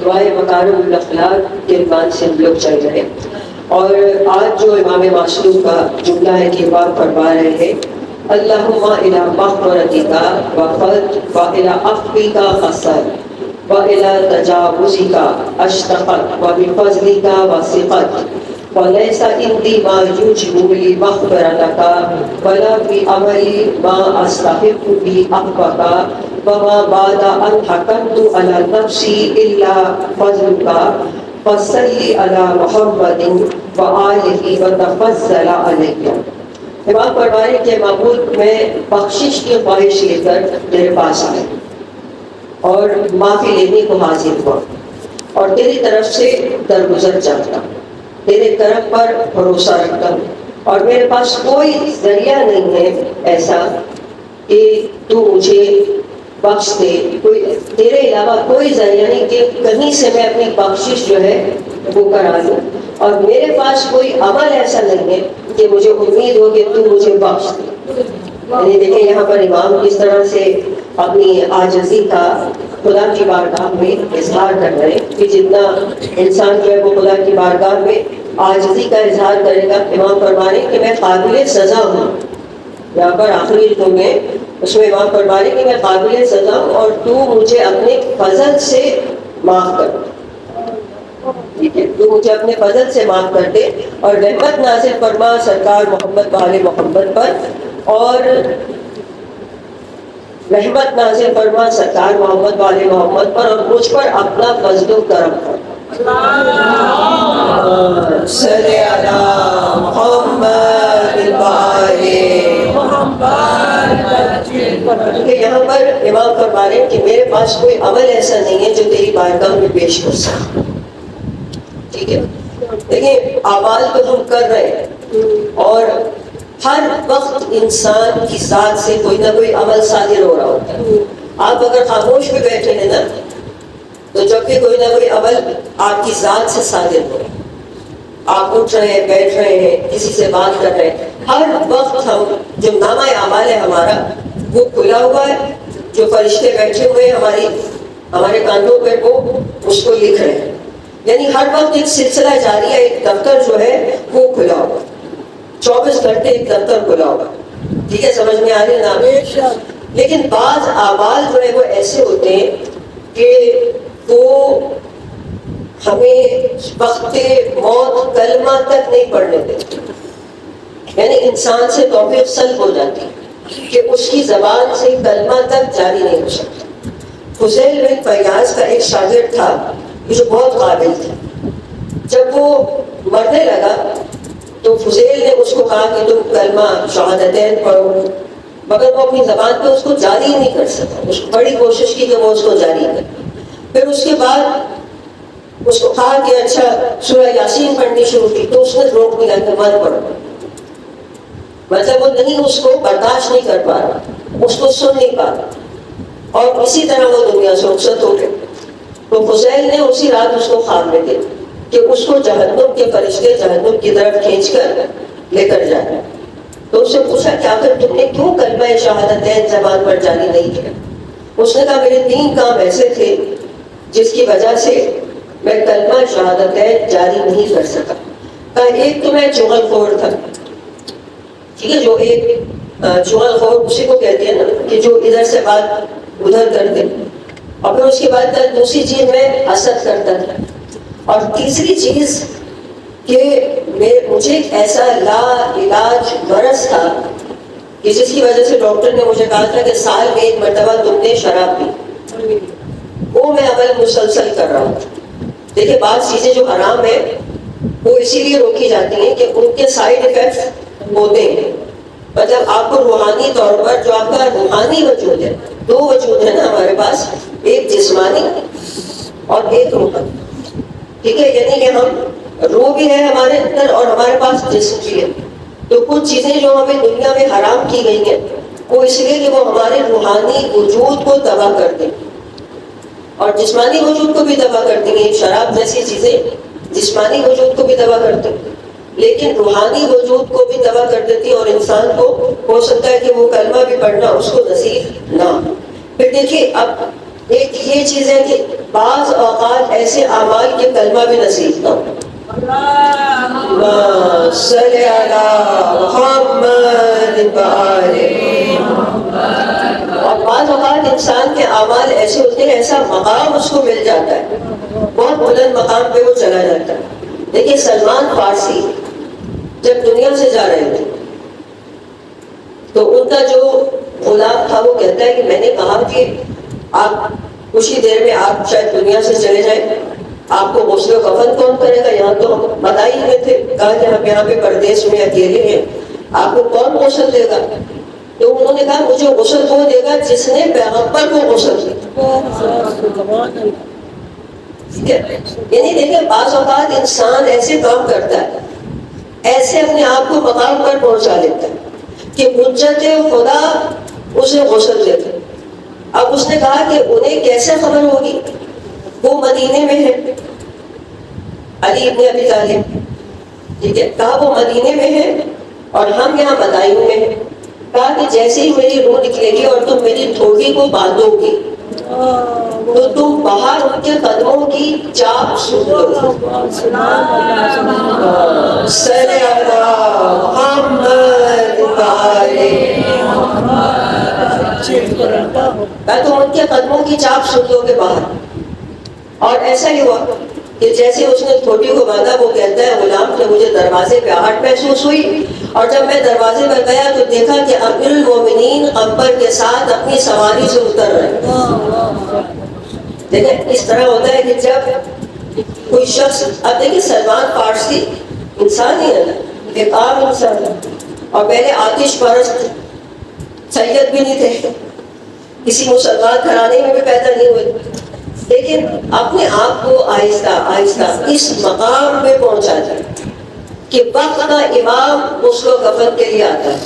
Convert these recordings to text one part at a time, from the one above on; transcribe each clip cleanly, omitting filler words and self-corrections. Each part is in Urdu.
دعائے مکارم الاخلاق کے عنوان سے ہم لوگ چل رہے ہیں، اور آج جو امام معصوم کا جملہ ہے کہ بات فرما رہے ہیں، اللہم الی مغفرتک وفضلک والی عفوک قصرت والی تجاوزک اشتقت وبفضلک وثقت ولیس عندی ما یوجب لی مغفرتک ولا فی عملی ما استحق به عفوک وما بعد ان حکمت علی نفسی الا فضلک فصلی علی محمد وآلہ وتفضل علیہ۔ امام فرمانے کے معبود میں بخشش کی خواہش لے کر تیرے پاس آئے اور معافی لینے کو حاضر ہوا، اور تیری طرف سے درگزر چاہتا ہوں، تیرے کرم پر بھروسہ رکھتا ہوں، اور میرے پاس کوئی ذریعہ نہیں ہے ایسا کہ تو مجھے بخش دے، کوئی تیرے علاوہ کوئی ذریعہ نہیں کہ کہیں سے میں اپنی بخشش جو ہے وہ کرا لوں، اور میرے پاس کوئی عمل ایسا نہیں ہے کہ مجھے امید ہو کہ تو مجھے بخش دے۔ یعنی دیکھیں یہاں پر امام کس طرح سے اپنی عاجزی کا خدا کی بارگاہ میں اظہار کر رہے ہیں کہ جتنا انسان جو ہے وہ خدا کی بارگاہ میں عاجزی کا اظہار کرے گا، امام فرما رہے ہیں کہ میں قابل سزا ہوں۔ یہاں پر آخری جملے اس میں امام فرما رہے ہیں کہ میں قابل سزا ہوں اور تو مجھے اپنے فضل سے معاف کر دے، ٹھیک ہے، تو مجھے اپنے فضل سے معاف کر دے اور رحمت نازل فرما سرکار محمد وآل محمد پر، اور رحمت نازل فرما سرکار محمد وآل محمد پر، اور مجھ پر اپنا فضل و کرم فرما۔ صلی علی محمد وآل محمد۔ کہ یہاں پر امام فرما رہے ہیں کہ میرے پاس کوئی عمل ایسا نہیں ہے جو تیری بارگاہ میں پیش کر سکے، ٹھیک ہے۔ دیکھیں اعمال تو ہم کر رہے ہیں، اور ہر وقت انسان کی ذات سے کوئی نہ کوئی عمل صادر ہو رہا ہوتا ہے۔ آپ اگر خاموش بھی بیٹھے ہیں نا تو جب بھی کوئی نہ کوئی عمل آپ کی ذات سے صادر ہو رہا ہے، آپ اٹھ رہے ہیں، بیٹھ رہے ہیں، کسی سے بات کر رہے ہیں، ہر وقت ہم جو نامہ اعمال ہے ہمارا وہ کھلا ہوا ہے، جو فرشتے بیٹھے ہوئے ہیں ہمارے کاندھوں پہ وہ اس کو لکھ رہے ہیں، یعنی ہر وقت ایک سلسلہ جاری ہے، ایک دفتر جو ہے وہ کھلا ہوا، 24 گھنٹے ایک دفتر کھلا ہوا، ٹھیک ہے، سمجھ میں آ رہی ہے نا؟ لیکن بعض اعمال جو ہے وہ ایسے ہوتے ہیں کہ وہ ہمیں وقت موت کلمہ تک نہیں پڑھنے دیتے، یعنی انسان سے توفیق سلب ہو جاتی ہے کہ اس کی زبان سے کلمہ تک جاری نہیں ہو سکتا۔ فضیل بن فیاض کا ایک شاگرد تھا جو بہت قابل تھا، جب وہ مرنے لگا تو فضیل نے اس کو کہا کہ تم کلمہ شہادتین پڑھو، مگر وہ اپنی زبان پہ اس کو جاری ہی نہیں کر سکا، اس کو بڑی کوشش کی کہ وہ اس کو جاری کرے۔ پھر اس کے بعد اس کو کہا کہ اچھا سورہ یاسین پڑھنی شروع کی، تو اس نے روک دیا کہ مت پڑھو، مطلب وہ نہیں اس کو برداشت نہیں کر پا رہا، اس کو سن نہیں پا رہا، اور اسی طرح وہ دنیا سے رخصت ہو گئے۔ تو فضیل نے اسی رات اس کو خواب میں دیکھا کہ اس کو جہنم کے فرشتے جہنم کی طرف کھینچ کر لے کر جائے۔ تو اس سے پوچھا کہ آخر تم نے کیوں کلمہ شہادتین زبان پر جاری نہیں کیا؟ اس نے کہا میرے 3 کام ایسے تھے جس کی وجہ سے میں کلمہ شہادتین جاری نہیں کر سکا۔ کہا ایک تو میں چغل خور تھا، ٹھیک ہے، جو ایک چغل خور اسی کو کہتے ہیں نا کہ جو ادھر سے بات ادھر کر دے، اور پھر اس کے بعد دوسری چیز میں حسد کرتا تھا، اور تیسری چیز کہ مجھے ایک ایسا لا علاج مرض تھا کہ جس کی وجہ سے ڈاکٹر نے مجھے کہا تھا کہ سال میں 1 مرتبہ تم نے شراب پی، وہ میں عمل مسلسل کر رہا ہوں۔ دیکھیں بعض چیزیں جو حرام ہیں وہ اسی لیے روکی جاتی ہیں کہ ان کے سائیڈ ایفیکٹس ہوتے ہیں، مطلب آپ کو روحانی طور پر جو آپ کا روحانی وجود ہے، 2 وجود ہے نا ہمارے پاس، ایک جسمانی اور ایک روحانی، ٹھیک ہے، یعنی کہ ہم روح بھی ہے ہمارے اندر اور ہمارے پاس جسم بھی ہے۔ تو کچھ چیزیں جو ہمیں دنیا میں حرام کی گئی ہیں وہ اس لیے کہ وہ ہمارے روحانی وجود کو تباہ کر دیں اور جسمانی وجود کو بھی تباہ کر دیں گے۔ شراب جیسی چیزیں جسمانی وجود کو بھی تباہ کرتے ہیں لیکن روحانی وجود کو بھی تباہ کر دیتی ہیں، اور انسان کو ہو سکتا ہے کہ وہ کلمہ بھی پڑھنا اس کو نصیب نہ ہو۔ پھر دیکھیے اب ایک یہ چیز ہے کہ بعض اوقات ایسے اعمال کے کلمہ بھی نصیب نہ ہو. صلی علی محمد اور بعض اوقات انسان کے اعمال ایسے ہوتے ہیں ایسا مقام اس کو مل جاتا ہے, بہت بلند مقام پہ وہ چلا جاتا ہے. دیکھیے سلمان فارسی جب دنیا سے جا رہے تھے تو ان کا جو غلام تھا وہ کہتا ہے کہ میں نے کہا کہ آپ کچھ ہی دیر میں آپ شاید دنیا سے چلے جائیں, آپ کو غسل و کفن کون کرے گا؟ یہاں تو ہم بتائی ہوئے تھے, کہا کہ ہم یہاں پہ پردیس میں اکیلے ہیں, آپ کو کون غسل دے گا؟ تو انہوں نے کہا مجھے غسل وہ دے گا جس نے پیغمبر کو غسل دیا. یعنی دیکھیں بعض اوقات انسان ایسے کام کرتا ہے, ایسے اپنے آپ کو مقام پر پہنچا لیتا ہے کہ حجت خدا اسے غسل دیتا. اب اس نے کہا کہ انہیں کیسے خبر ہوگی؟ وہ مدینے میں ہے, علی ابن ابی طالب, ٹھیک ہے, کہا وہ مدینے میں ہے اور ہم یہاں مدائن میں ہیں. کہا کہ جیسے ہی میری روح نکلے گی اور تم میری تھوڑی کو باندھو گی تو تم باہر ان کے قدموں کی چاپ سن لو. صلی اللہ محمد تم ان کے قدموں کی چاپ سن لو گے باہر. اور ایسا ہی ہوا کہ جیسے اس نے تھوٹی کو باندھا, وہ کہتا ہے غلام کہ مجھے دروازے پہ آہٹ محسوس ہوئی اور جب میں دروازے پر گیا تو دیکھا کہ امیر المومنین قمبر کے ساتھ اپنی سواری سے اتر رہے. دیکھیں اس طرح ہوتا ہے کہ جب کوئی شخص, اب دیکھیں سلمان فارسی انسان ہی ہے نا, ایک عام انسان ہے, اور پہلے آتش پرست سید بھی نہیں تھے, کسی مسلمان گھرانے میں بھی پیدا نہیں ہوئے, لیکن اپنے آپ کو آہستہ آہستہ اس مقام پہ پہنچا جائے کہ وقت کا امام غسل و کفن کے لیے آتا ہے,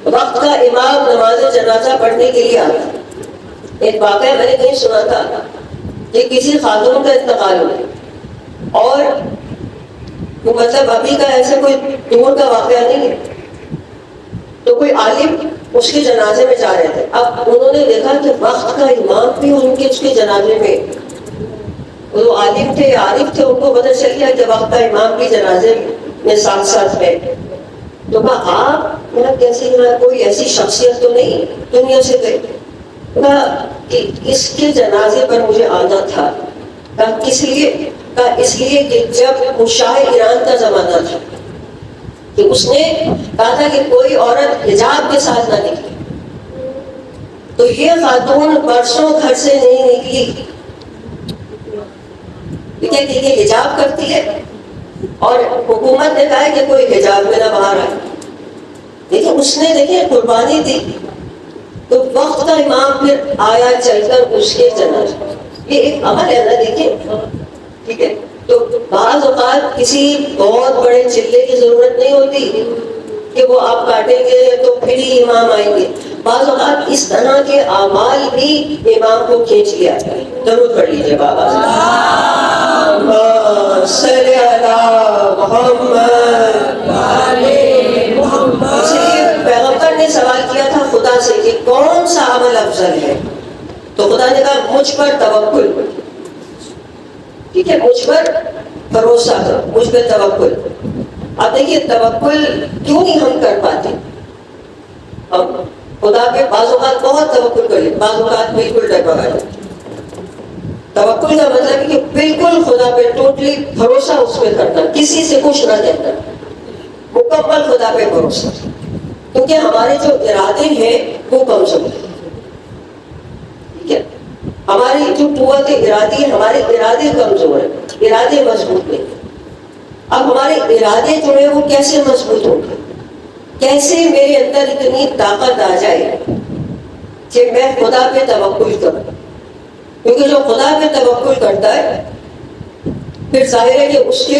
وقت کا امام نماز جنازہ پڑھنے کے لیے آتا ہے. ایک واقعہ میں نے کہیں سنا تھا کہ کسی خاتون کا انتقال ہو اور وہ مطلب ابھی کا ایسا کوئی دور کا واقعہ نہیں ہے, تو کوئی عالم اس کے جنازے میں جا رہے تھے. اب انہوں نے دیکھا کہ وقت کا امام بھی ان کے اس کے جنازے میں, وہ عالم تھے عارف تھے, ان کو پتہ چل گیا کہ وقت کا امام بھی جنازے میں ساتھ ساتھ ہے. تو کہا آپ یہاں کیسے, یہاں کوئی ایسی شخصیت تو نہیں دنیا سے گئی؟ کہا کہ اس کے جنازے پر مجھے آنا تھا. کہا کس لیے؟ کہا اس لیے کہ جب شاہ ایران کا زمانہ تھا کہ اس نے کہا تھا کہ کوئی عورت حجاب کے ساتھ نہ نکلے, تو یہ خاتون برسوں گھر سے نہیں نکلی, کہ یہ حجاب کرتی ہے اور حکومت نے کہا ہے کہ کوئی حجاب میں نہ باہر آئے. لیکن اس نے دیکھیں قربانی دی, تو وقت کا امام پھر آیا چل کر اس کے جنازے. یہ ایک عمل ہے نا, دیکھیں ٹھیک ہے. تو بعض اوقات کسی بہت بڑے چلے کی ضرورت نہیں ہوتی کہ وہ آپ کاٹیں گے تو پھر ہی امام آئیں گے. بعض اوقات اس طرح کے اعمال بھی امام کو کھینچ لیا جاتا ہے. ضرور پڑھ لیجیے بابا صلی اللہ محمد. اس لیے پیغمبر نے سوال کیا تھا خدا سے کہ کون سا عمل افضل ہے, تو خدا نے کہا مجھ پر توکل, ٹھیک ہے, مجھ پر بھروسہ کرو, مجھ پہ توکل. اب دیکھیے توکل کیوں نہیں ہم کر پاتے؟ ہم خدا پہ بعض اوقات بہت توکل کر لیتے, بعض اوقات بالکل ڈگمگا جاتے. توکل کا مطلب ہے کہ بالکل خدا پہ ٹوٹلی بھروسہ اس پہ کرنا, کسی سے کچھ نہ کہنا, مکمل خدا پہ بھروسہ. کیونکہ ہمارے جو ارادے ہیں وہ کمزور ہیں, ٹھیک ہے, ہماری جو قوت ارادی ہے, ہمارے ارادے کمزور ہیں, ارادے مضبوط نہیں. اب ہمارے ارادے جو ہیں وہ کیسے مضبوط ہوں گے؟ کیسے میرے اندر اتنی طاقت آ جائے کہ میں خدا پہ توکل کروں؟ کیونکہ جو خدا پہ توکل کرتا ہے پھر ظاہر ہے کہ اس کے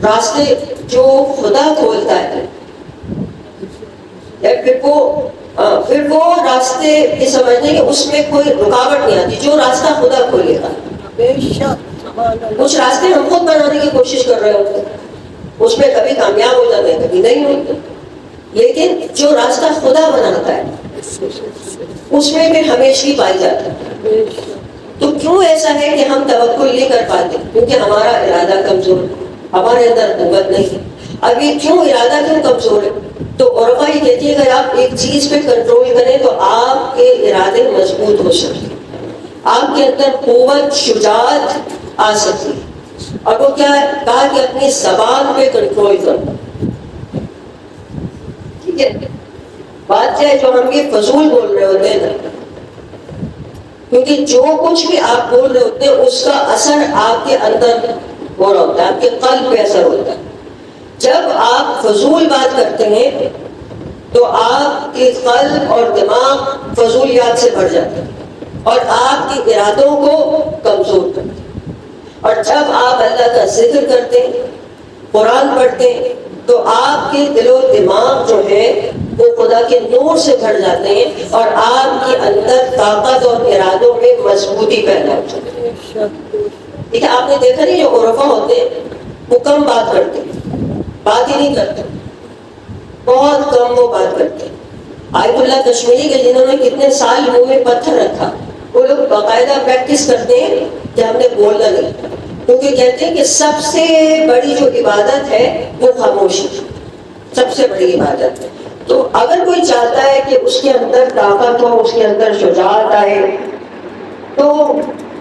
راستے جو خدا کھولتا ہے پھر وہ راستے یہ سمجھنے کہ اس میں کوئی رکاوٹ نہیں آتی. جو راستہ خدا کھولے گا, کچھ راستے ہم خود بنانے کی کوشش کر رہے ہوتے ہیں, اس میں کبھی کامیاب ہو جاتے ہیں کبھی نہیں ہوتے, لیکن جو راستہ خدا بناتا ہے اس میں پھر ہمیشہ پائی جاتی ہے. تو کیوں ایسا ہے کہ ہم توکل نہیں کر پاتے؟ کیونکہ ہمارا ارادہ کمزور ہے، ہمارے اندر قوت نہیں ہے۔ اب یہ کیوں ارادہ کیوں کمزور ہے؟ تو عرفا یہ کہتی ہے اگر آپ ایک چیز پہ کنٹرول کریں تو آپ کے ارادے مضبوط ہو سکتے ہیں، آپ کے اندر قوت شجاعت آ سکتی ہے۔ اور وہ کیا کہا کہ اپنی زبان پہ کنٹرول کرو، ٹھیک ہے؟ بات کیا ہے، جو ہم یہ فضول بول رہے ہوتے ہیں نا، کیونکہ جو کچھ بھی آپ بول رہے ہوتے ہیں اس کا اثر آپ کے اندر ہو رہا ہوتا ہے، آپ کے قلب پہ اثر ہوتا ہے۔ جب آپ فضول بات کرتے ہیں تو آپ کے قلب اور دماغ فضولیات سے بھر جاتے ہیں اور آپ کے ارادوں کو کمزور کرتے ہیں۔ اور جب آپ اللہ کا ذکر کرتے ہیں، قرآن پڑھتے ہیں، تو آپ کے دل و دماغ جو ہے وہ خدا کے نور سے بھر جاتے ہیں اور آپ کے اندر طاقت اور ارادوں میں مضبوطی پیدا ہوتی ہے۔ ٹھیک ہے؟ آپ نے دیکھا نہیں جو عرفا ہوتے ہیں وہ کم بات کرتے ہیں، بات ہی نہیں کرتے، بہت کم وہ بات کرتے ہیں۔ آیت اللہ کشمیری کے جنہوں نے کتنے سال منہ میں پتھر رکھا، وہ لوگ باقاعدہ پریکٹس کرتے ہیں کہ ہم نے بولنا نہیں، کیونکہ کہتے ہیں کہ سب سے بڑی جو عبادت ہے وہ خاموشی، سب سے بڑی عبادت ہے۔ تو اگر کوئی چاہتا ہے کہ اس کے اندر طاقت ہو، اس کے اندر شجاعت آئے، تو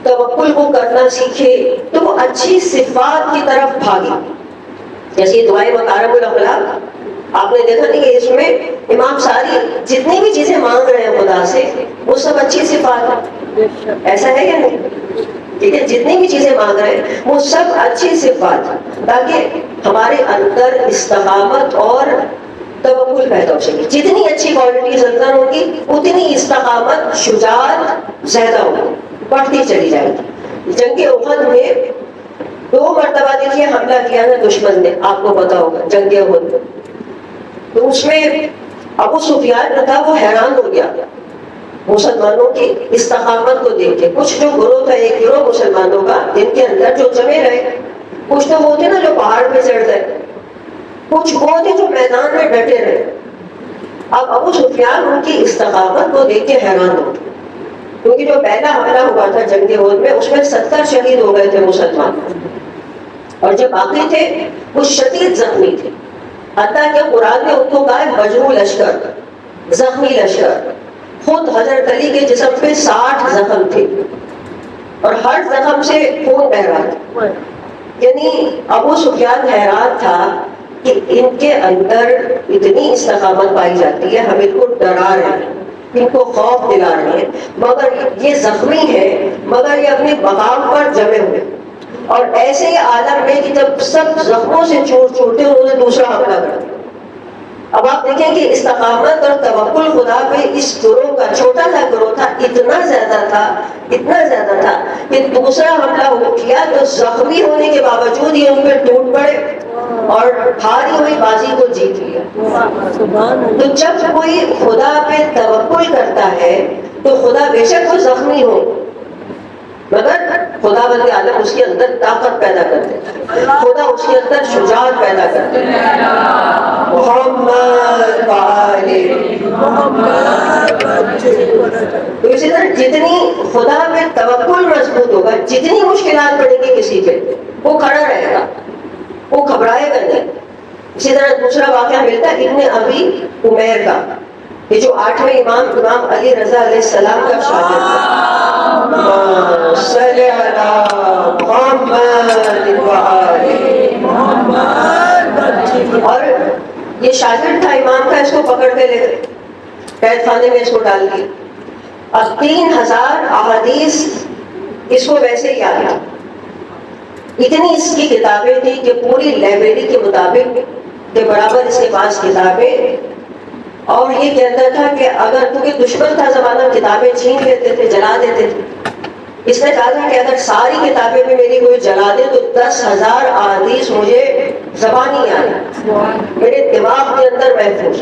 توکل کو کرنا سیکھے، تو وہ اچھی صفات کی طرف بھاگے۔ جیسے دعائے مکارم الاخلاق، آپ نے دیکھا نہیں کہ اس میں امام ساری جتنی بھی چیزیں مانگ رہے ہیں خدا سے وہ سب اچھی صفات ہیں، ایسا ہے یا نہیں؟ ٹھیک ہے، جتنی بھی چیزیں مانگ رہے ہیں وہ سب اچھی صفات ہیں، تاکہ ہمارے اندر استقامت اور توکل پیدا ہو سکے۔ جتنی اچھی کوالٹیز اندر ہوگی اتنی استقامت شجاعت زیادہ ہوگی، بڑھتی چلی جائے گی۔ جنگ احد میں 2 مرتبہ دیکھیے حملہ کیا نا دشمن نے، آپ کو پتا ہوگا جنگ احد میں، تو اس میں ابو سفیان جو تھا وہ حیران ہو گیا مسلمانوں کی استقامت کو دیکھ کے۔ کچھ جو گروہ تھا، ایک گروہ مسلمانوں کا جن کے اندر جو جمے رہے، کچھ تو وہ تھے نا جو پہاڑ پہ چڑھ گئے، کچھ وہ تھے جو میدان میں ڈٹے رہے۔ اب ابو سفیان ان کی استقامت کو دیکھ کے حیران ہو گئے، کیونکہ جو پہلا حملہ ہوا تھا جنگ احد میں اس میں 70 شہید ہو گئے تھے مسلمان، اور جو باقی تھے وہ شدید زخمی تھے، حتیٰ کہ قرآن نے ان کو کہا ہے مجروح لشکر، زخمی لشکر۔ خود حضرت علی کے جسم پہ 60 زخم تھے اور ہر زخم سے خون بہ رہا تھا۔ یعنی ابو سفیان حیران تھا کہ ان کے اندر اتنی استقامت پائی جاتی ہے، ہم ان کو ڈرا رہے ہیں، ان کو خوف دلا رہے ہیں، مگر یہ زخمی ہے، مگر یہ اپنے مقام پر جمے ہوئے۔ اور ایسے ہی عالم میں کہ جب سب زخموں سے چھوٹے انہوں نے دوسرا حملہ کر دیا۔ اب آپ دیکھیں کہ استقامت اور توکل خدا پہ اس گروہ کا، چھوٹا سا گروہ تھا، اتنا زیادہ تھا کہ دوسرا حملہ ہو کیا تو زخمی ہونے کے باوجود یہ ان پہ ٹوٹ پڑے اور ہاری ہوئی بازی کو جیت لیا۔ تو جب کوئی خدا پہ توکل کرتا ہے تو خدا بے شک وہ زخمی ہو، مگر خدا بندے عالم اس کے اندر طاقت پیدا کر دیتا ہے، خدا اس کے اندر شجاعت پیدا کر دیتا ہے۔ محمد تو اسی طرح جتنی خدا پہ توکل مضبوط ہوگا، جتنی مشکلات پڑیں گی کسی پہ، وہ کھڑا رہے گا، وہ گھبرائے گا نہیں۔ اسی طرح دوسرا واقعہ ملتا ہے ابن ابی عمیر کا، یہ جو 8ویں امام علی رضا علیہ السلام کا شاگرد تھا۔ صلی اللہ محمد اور یہ شاگرد تھا امام کا، اس کو پکڑ کے لے گئے قید خانے میں، اس کو ڈال دیا۔ اب 3000 احادیث اس کو ویسے ہی یاد تھا، اتنی اس کی کتابیں تھی کہ پوری لائبریری کے مطابق کے برابر اس کے پاس کتابیں، اور یہ کہتا تھا کہ اگر کیونکہ دشمن تھا زمانہ، کتابیں چھین لیتے تھے، جلا دیتے تھے، اس نے کہا تھا کہ اگر ساری کتابیں بھی میری کوئی جلا دے تو 10,000 احادیث مجھے زبانی آئے، میرے دماغ کے اندر محفوظ۔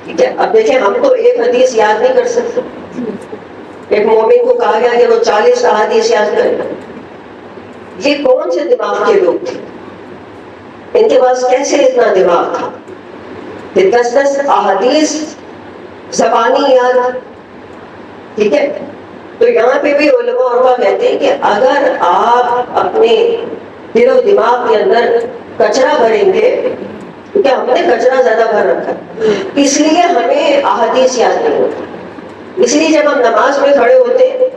ٹھیک ہے، اب دیکھیں ہم تو ایک حدیث یاد نہیں کر سکتے، ایک مومن کو کہا گیا کہ وہ 40 احادیث یاد کرے۔ یہ کون سے دماغ کے لوگ تھے؟ ان کے پاس کیسے اتنا دماغ تھا کہ 10 احادیث زبانی یاد؟ ٹھیک ہے، تو یہاں پہ بھی علماء اور کہتے ہیں کہ اگر آپ اپنے دل و دماغ کے اندر کچرا بھریں گے، کیونکہ ہم نے کچرا زیادہ بھر رکھا ہے، اس لیے ہمیں احادیث یاد نہیں ہوتی، اس لیے جب ہم نماز میں کھڑے ہوتے ہیں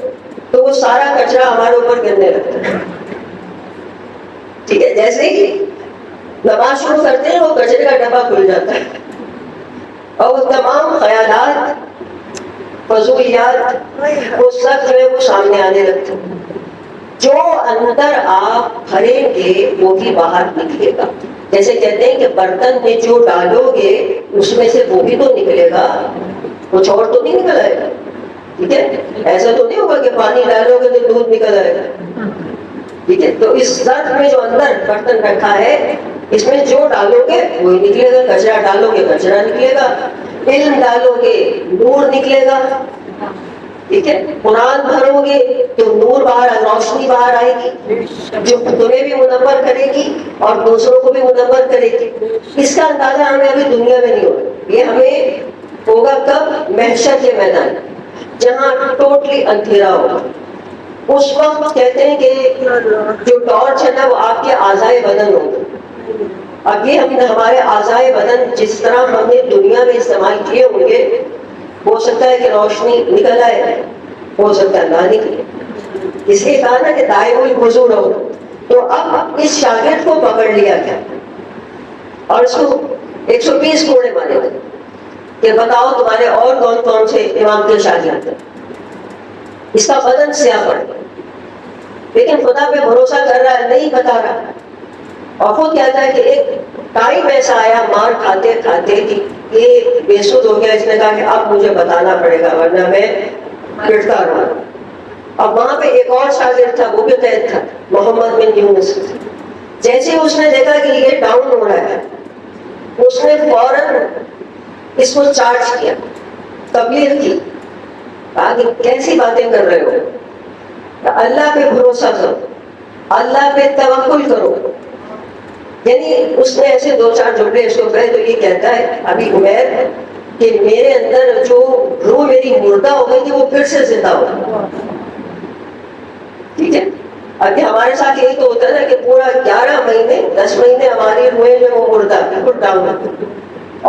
تو وہ سارا کچرا ہمارے اوپر گرنے لگتا ہے. ٹھیک ہے، جیسے ہی نماز شروع کرتے ہیں وہ کچرے کا ڈبہ کھل جاتا ہے اور وہ تمام خیالات، فضولیات، وہ سب جو ہے وہ سامنے آنے لگتے ہیں. جو اندر آپ بھریں گے وہی باہر نکلے گا. جیسے کہتے ہیں کہ برتن میں جو ڈالو گے اس میں سے وہ بھی تو نکلے گا، کچھ اور تو نہیں نکل آئے گا. ٹھیک ہے، ایسا تو نہیں ہوگا کہ پانی ڈالو گے تو دودھ نکل آئے گا. ٹھیک ہے، تو اس ظرف میں جو اندر برتن رکھا ہے اس میں جو ڈالو گے وہی نکلے گا. کچرا ڈالو گے کچرا نکلے گا، علم ڈالو گے نور نکلے گا. ٹھیک ہے، قرآن بھرو گے تو نور باہر، روشنی باہر آئے گی جو تمہیں بھی منور کرے گی اور دوسروں کو بھی منور کرے گی. اس کا اندازہ ہمیں ابھی دنیا میں نہیں ہوگا. یہ ہمیں ہوگا کب؟ محشر کے میدان جہاں ٹوٹلی اندھیرا ہوگا. اس وقت کہتے ہیں کہ جو ٹارچ ہے نا وہ آپ کے اعضائے بدن ہوگا. اب یہ ہمارے اعضائے بدن جس طرح ہم نے دنیا میں استعمال کیے ہوں گے، ہو سکتا ہے کہ روشنی نکل آئے، ہو سکتا ہے نہ نکلے. اس لیے کہا نا کہ دائم الوضو رہو. تو اب اس شاگرد کو پکڑ لیا گیا اور اس کو 120 کوڑے مارے گئے کہ بتاؤ تمہارے اور کون کون سے امام کے شاگرد ہیں. اس کا بدن سیاہ پڑ گیا، لیکن خدا پہ بھروسہ کر رہا ہے، نہیں بتا رہا. اور خود کہتا ہے کہ ایک ٹائم ایسا آیا مار کھاتے کھاتے کہ یہ بے سود ہو گیا. اس نے کہا کہ اب مجھے بتانا پڑے گا ورنہ میں پٹتا رہا. اب وہاں پہ ایک اور شاگرد تھا، وہ بھی قید تھا، محمد بن یونس. جیسے اس نے دیکھا کہ یہ ڈاؤن ہو رہا ہے، اس نے فوراً اس کو چارج کیا، تبلیغ کی. کہا کہ کیسی باتیں کر رہے ہو، اللہ پہ بھروسہ کرو، اللہ پہ توکل کرو. یعنی اس نے ایسے 2-4 جملے اس کو کہے تو یہ کہتا ہے ابھی عمیر کہ میرے اندر جو روح میری مردہ ہو گئی تھی وہ پھر سے زندہ ہو گئی. ٹھیک ہے، ابھی ہمارے ساتھ یہی تو ہوتا ہے نا کہ پورا 11 مہینے 10 مہینے ہماری روحیں جو وہ مردہ بالکل ڈاؤن ہوتی ہے،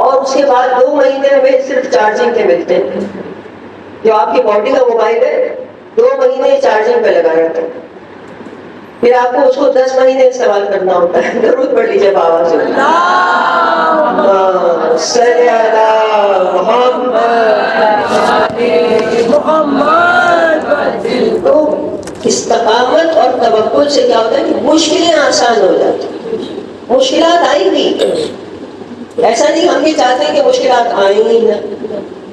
اور اس کے بعد 2 مہینے ہمیں صرف چارجنگ کے ملتے ہیں. جو آپ کی باڈی کا موبائل ہے 2 مہینے چارجنگ پہ لگا رہتا ہے، پھر آپ کو اس کو 10 مہینے استعمال کرنا ہوتا ہے. ضرور پڑھ لیجیے بابا سے صلی اللہ محمد. تو استقامت اور توکل سے کیا ہوتا ہے کہ مشکلیں آسان ہو جاتی. مشکلات آئیں گی، ایسا نہیں ہم یہ چاہتے ہیں کہ مشکلات آئیں ہی نہ.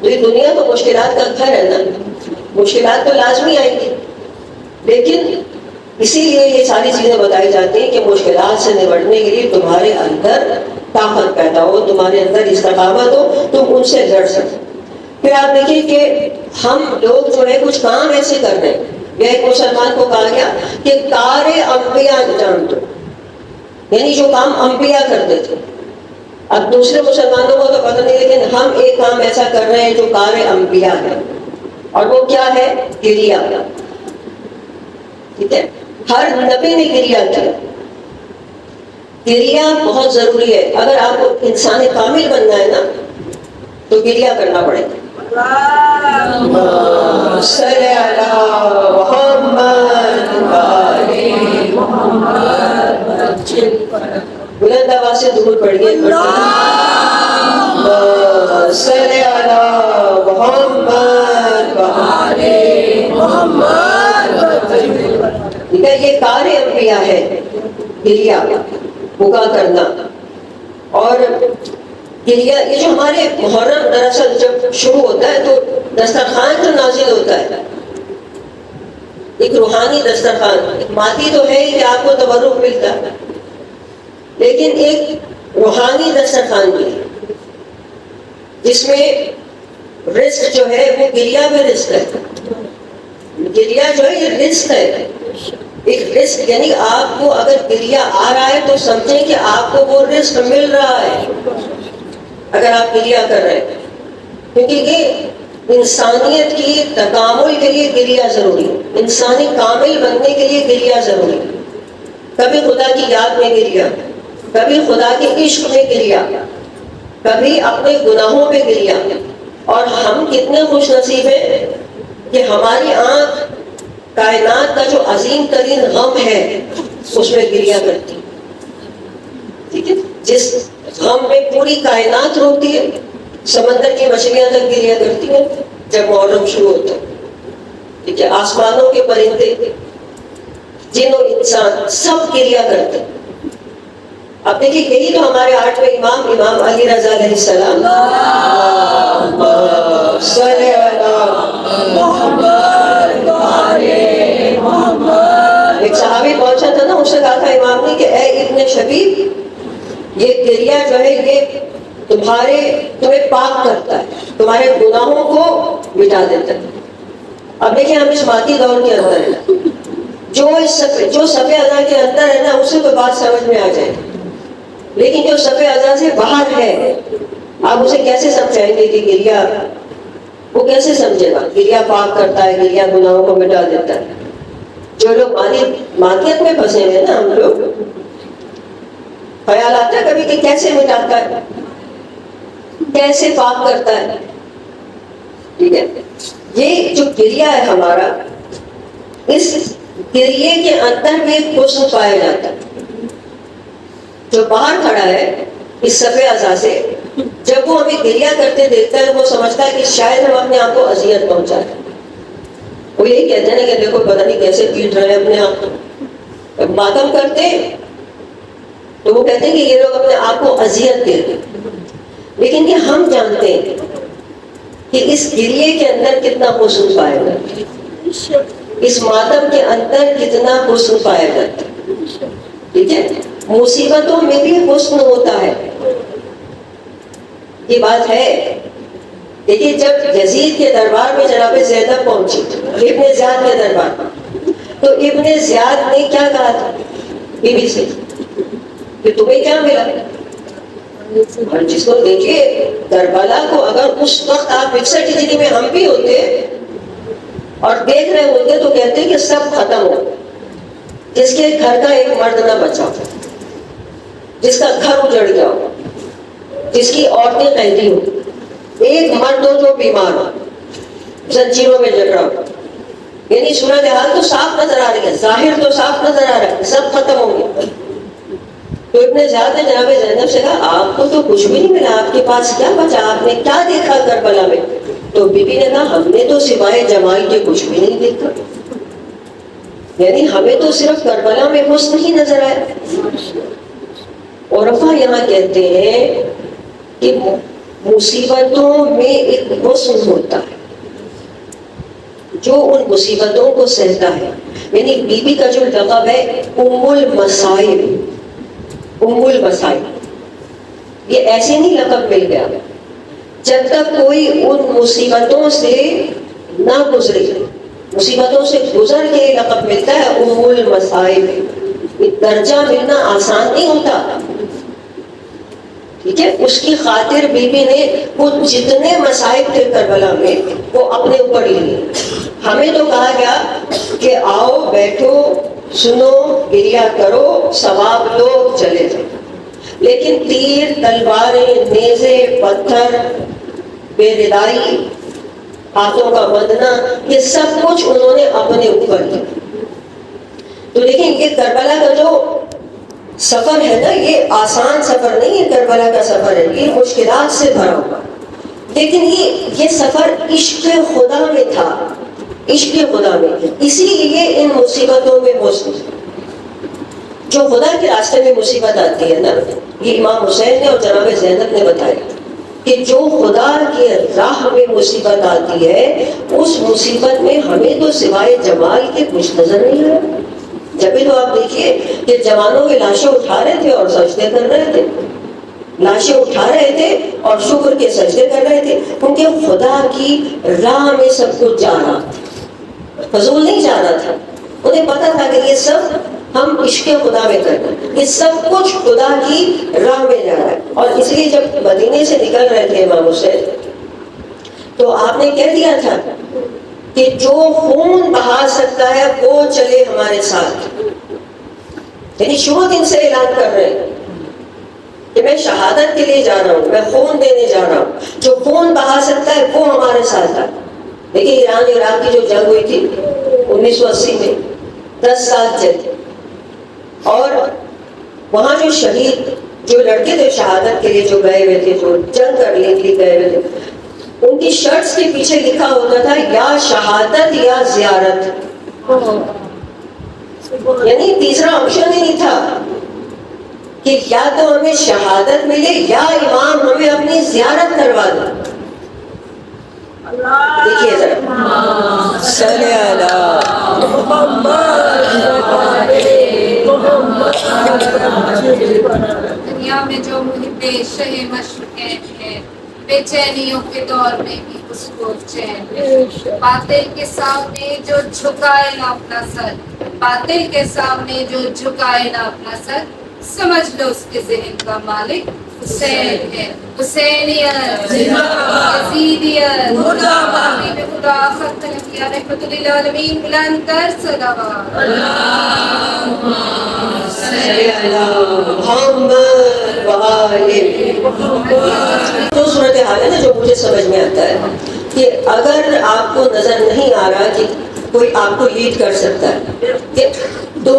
تو یہ دنیا تو مشکلات کا گھر ہے نا، مشکلات تو لازمی آئیں گی. لیکن اسی لیے یہ ساری چیزیں بتائی جاتی ہیں کہ مشکلات سے نمٹنے کے لیے تمہارے اندر طاقت پیدا ہو، تمہارے اندر استقامت ہو، تم ان سے لڑ سکو. پھر آپ دیکھیے کہ ہم لوگ جو ہے کچھ کام ایسے کر رہے ہیں. ایک مسلمان کو کہا گیا کہ کار انبیاء انجام دو، یعنی جو کام انبیاء کرتے تھے. اب دوسرے مسلمانوں کو تو پتہ نہیں، لیکن ہم ایک کام ایسا کر رہے ہیں جو کار انبیاء ہے، اور وہ کیا ہے؟ گریا. ٹھیک ہے، ہر نبی نے گریا کیا. گریا بہت ضروری ہے. اگر آپ کو انسان کامل بننا ہے نا تو گریا کرنا پڑے گا. صلی اللہ محمد. بلند آواز سے درود پڑھیے. صلی اللہ محمد. ٹھیک ہے، یہ کار انبیاء ہے گریا، بکا کرنا. اور گریا یہ جو ہمارے محرم دراصل جب شروع ہوتا ہے تو دسترخوان جو نازل ہوتا ہے، ایک روحانی دسترخوان، ایک مادی تو ہے کہ آپ کو تبرک ملتا ہے، لیکن ایک روحانی دسترخوان بھی ہے جس میں رزق جو ہے وہ گریا میں رزق ہے. گریا جو ہے یہ رزق ہے، ایک رزق. یعنی آپ کو اگر گریا آ رہا ہے تو سمجھیں کہ آپ کو وہ رزق مل رہا ہے اگر آپ گریا کر رہے ہیں. کیونکہ یہ انسانیت کی تکامل کے لیے گریہ ضروری ہے، انسانی کامل بننے کے لیے گریہ ضروری ہے. کبھی خدا کی یاد میں گریہ، کبھی خدا کے عشق میں گریہ، کبھی اپنے گناہوں پہ گریہ. اور ہم کتنے خوش نصیب ہیں کہ ہماری آنکھ کائنات کا جو عظیم ترین غم ہے اس میں گریہ کرتی. ٹھیک ہے، جس غم میں پوری کائنات روتی ہے، سمندر کی مچھلیاں تک گریہ کرتی ہیں جب محرم شروع ہوتا ہے. ٹھیک ہے، آسمانوں کے پرندے، جن و انسان سب گریہ کرتے ہیں. اب دیکھیے یہی تو ہمارے 8ویں امام امام علی رضا علیہ السلام صلی ایک صحابی پہنچا تھا نا، اس سے کہا تھا امام نے کہ اے ابن شبیب، یہ گریہ جو ہے یہ تمہیں پاک کرتا ہے، تمہارے گناہوں کو مٹا دیتا ہے. اب دیکھیں ہم اس مادی دور کے اندر ہیں، جو صفِ اذا کے اندر ہے نا اسے تو بات سمجھ میں آ جائے، لیکن جو صفِ اذا سے باہر ہے آپ اسے کیسے سمجھائیں گے کہ گریہ، وہ کیسے سمجھے گا؟ گریہ پاک کرتا ہے، گریہ گناہوں کو مٹا دیتا ہے. جو لوگ مادیت میں پھنسے ہوئے نا، ہم لوگ خیال آتا ہے کبھی کہ کیسے مٹاتا ہے، کیسے پاک کرتا ہے. ٹھیک ہے، یہ جو گریہ ہے ہمارا، اس گریے کے اندر بھی حسن پایا جاتا ہے. جو باہر کھڑا ہے اس صفِ اذا سے، جب وہ ہمیں گریہ کرتے دیکھتا ہے وہ سمجھتا ہے کہ شاید ہم اپنے آپ کو اذیت پہنچا رہے ہیں. وہ یہی کہتے ہیں نا کہ دیکھو پتہ نہیں کیسے پیٹ رہے ہیں اپنے آپ کو. ماتم کرتے ہیں تو وہ کہتے ہیں کہ یہ لوگ اپنے آپ کو اذیت دیتے ہیں. لیکن یہ ہم جانتے ہیں کہ اس گریے کے اندر کتنا حسن پایا جاتا ہے، اس ماتم کے اندر کتنا حسن پایا جاتا ہے. ٹھیک ہے، مصیبتوں میں بھی حسن ہوتا ہے. یہ بات ہے. دیکھیے جب یزید کے دربار میں جناب زینب پہنچی ابن زیاد کے دربار، تو ابن زیاد نے کیا کہا تھا بی بی سے کہ تمہیں کیا ملا؟ اور جس کو دیکھیے کربلا کو اگر اس وقت آپ 61 ہجری میں ہم بھی ہوتے اور دیکھ رہے ہوتے تو کہتے کہ سب ختم ہو، جس کے گھر کا ایک مرد نہ بچا ہو، جس کا گھر اجڑ گیا ہو، جس کی عورتیں قیدی ہو، ایک مرد ہو جو بیمار ہو، زنجیروں میں جکڑا ہو. یعنی صورتحال تو صاف نظر آ رہی ہے، ظاہر تو صاف نظر آ رہا ہے، سب ختم ہو گیا. تو ابن زیاد نے جناب زینب سے کہا آپ کو تو کچھ بھی نہیں ملا، آپ کے پاس کیا بچا، آپ نے کیا دیکھا کربلا میں؟ تو بی بی نے کہا ہم نے تو سوائے جمال کے کچھ بھی نہیں دیکھا. یعنی ہمیں تو صرف کربلا میں حسن ہی نظر آیا. عرفا یہاں کہتے ہیں کہ مصیبتوں میں ایک حسن ہوتا ہے جو ان مصیبتوں کو سہتا ہے. یعنی بی بی کا جو لقب ہے ام المصائب، ام المصائب، یہ ایسے نہیں لقب مل گیا. جب تک کوئی ان مصیبتوں سے نہ گزرے، مصیبتوں سے گزر کے لقب ملتا ہے ام المصائب. درجہ ملنا آسان نہیں ہوتا. ٹھیک ہے، اس کی خاطر بی بی نے وہ جتنے مصائب تھے کربلا میں وہ اپنے اوپر لیے. ہمیں تو کہا گیا کہ آؤ بیٹھو سنو گریہ کرو ثواب لو چلے جاؤ، لیکن تیر تلواریں نیزے پتھر بے ردائی ہاتھوں کا بندھنا یہ سب کچھ انہوں نے اپنے اوپر لیا. تو لیکن یہ کربلا کا جو سفر ہے نا یہ آسان سفر نہیں ہے. کربلا کا سفر ہے یہ مشکلات سے بھرا ہوا، لیکن یہ سفر عشق خدا میں تھا، عشق خدا میں. اسی لیے ان مصیبتوں میں حسن، جو خدا کے راستے میں مصیبت آتی ہے نا، یہ امام حسین نے اور جناب زینب نے بتایا کہ جو خدا کے راہ میں مصیبت آتی ہے اس مصیبت میں ہمیں تو سوائے جمال کے کچھ نظر نہیں آیا. جبھی تو آپ دیکھیے کہ جوانوں کی لاشیں اٹھا رہے تھے اور سجدے کر رہے تھے، لاشیں اٹھا رہے تھے اور شکر کے سجدے کر رہے تھے، کیونکہ خدا کی راہ میں سب کچھ جا رہا تھا، فضول نہیں جا رہا تھا. انہیں پتا تھا کہ یہ سب ہم عشق خدا میں کر رہے ہیں، یہ سب کچھ خدا کی راہ میں جا رہا ہے. اور اس لیے جب مدینے سے نکل رہے تھے امام حسین تو آپ نے کہہ دیا تھا کہ جو خون بہا سکتا ہے وہ چلے ہمارے ساتھ. یعنی شروع دن سے اعلان کر رہے ہیں کہ میں شہادت کے لیے جا رہا ہوں, میں خون دینے جا رہا ہوں, جو خون بہا سکتا ہے وہ ہمارے ساتھ تھا. دیکھیے ایران عراق کی جو جنگ ہوئی تھی 1980 میں, 10 سال چلی, اور وہاں جو شہید جو لڑکے تھے شہادت کے لیے جو گئے ہوئے تھے, جو جنگ کرنے کے لیے گئے ہوئے تھے, ان کی شرٹس کے پیچھے لکھا ہوتا تھا یا شہادت یا زیارت. یعنی تیسرا آپشن ہی نہیں تھا کہ یا تو ہمیں شہادت ملے یا امام ہمیں اپنی زیارت کروا دو. دیکھیے ذرا صلی اللہ دنیا میں جو محب شہ مشرقین ہے, بے چینیوں کے دور میں بھی اس کو چین ہے. باطل کے سامنے جو جھکائے نہ اپنا سر, باطل کے سامنے جو جھکائے نہ اپنا سر, سمجھ لو اس کے ذہن کا مالک حسین ہے. حسینیت یزیدیت حبیب خدا خط انبیاء رحمت للعالمین بلند کر صلوات. تو صورتحال ہے نا جو مجھے سمجھ میں آتا ہے کہ اگر آپ کو نظر نہیں آ رہا کہ کوئی آپ کو لیڈ کر سکتا ہے, تو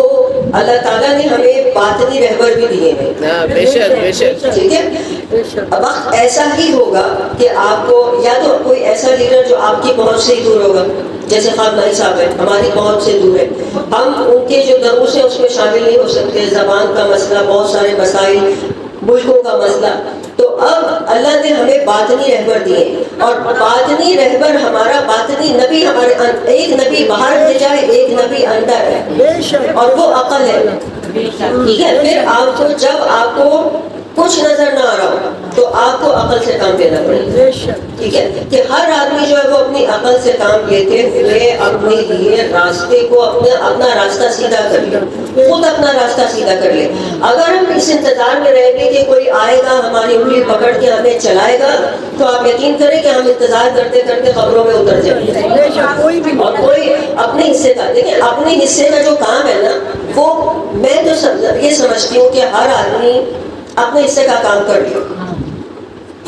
اللہ تعالیٰ نے ہمیں باطنی رہبر بھی دیے ہیں. ٹھیک ہے, وقت ایسا ہی ہوگا کہ آپ کو یا تو کوئی ایسا لیڈر جو آپ کی پہنچ سے ہی دور ہوگا, جیسے خان بھائی صاحب ہیں, ہماری پہنچ سے دور ہے, ہم ان کے جو دروس ہیں اس میں شامل نہیں ہو سکتے. زبان کا مسئلہ, بہت سارے مسائل, ملکوں کا مسئلہ. تو اب اللہ نے ہمیں باطنی رہبر دیے, اور باطنی رہبر ہمارا باطنی نبی, ہمارے ایک نبی باہر بھیجا ہے, ایک نبی اندر ہے, اور وہ عقل ہے. ٹھیک ہے, پھر آپ کو جب آپ کو کچھ نظر نہ آ رہا ہو تو آپ کو عقل سے کام لینا پڑے گا. ٹھیک ہے, کہ ہر آدمی جو ہے وہ اپنی عقل سے کام لیتے ہوئے اپنے لیے راستے کو اپنا راستہ سیدھا کر لے, خود اپنا راستہ سیدھا کر لے. اگر ہم اس انتظار میں رہیں گے کہ کوئی آئے گا ہماری انگلی پکڑ کے ہمیں چلائے گا, تو آپ یقین کریں کہ ہم انتظار کرتے کرتے قبروں میں اتر جائیں گے. اور کوئی اپنے حصے کا, دیکھیں اپنے حصے کا جو کام ہے نا, وہ میں تو یہ سمجھتی ہوں کہ ہر آدمی اپنے حصے کا کام کر لے.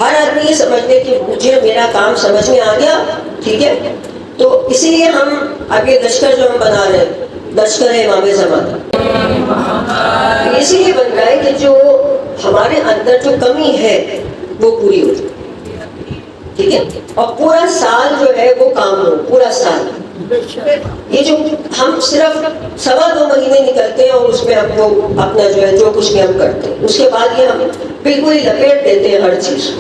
ہر آدمی یہ سمجھ لے کہ مجھے میرا کام سمجھ میں آ گیا. ٹھیک ہے, تو اسی لیے ہم اب یہ لشکر جو ہم بنا رہے ہیں, لشکر امام زمان, اسی لیے بن رہا ہے کہ جو ہمارے اندر جو کمی ہے وہ پوری ہو جائے. ٹھیک ہے, اور پورا سال جو ہے وہ کام ہو, پورا سال. یہ جو ہم صرف 2.25 مہینے نکلتے ہیں اور اس میں ہم کو اپنا جو ہے جو کچھ بھی ہم کرتے ہیں, اس کے بعد یہ ہم بالکل ہی لپیٹ دیتے ہیں ہر چیز.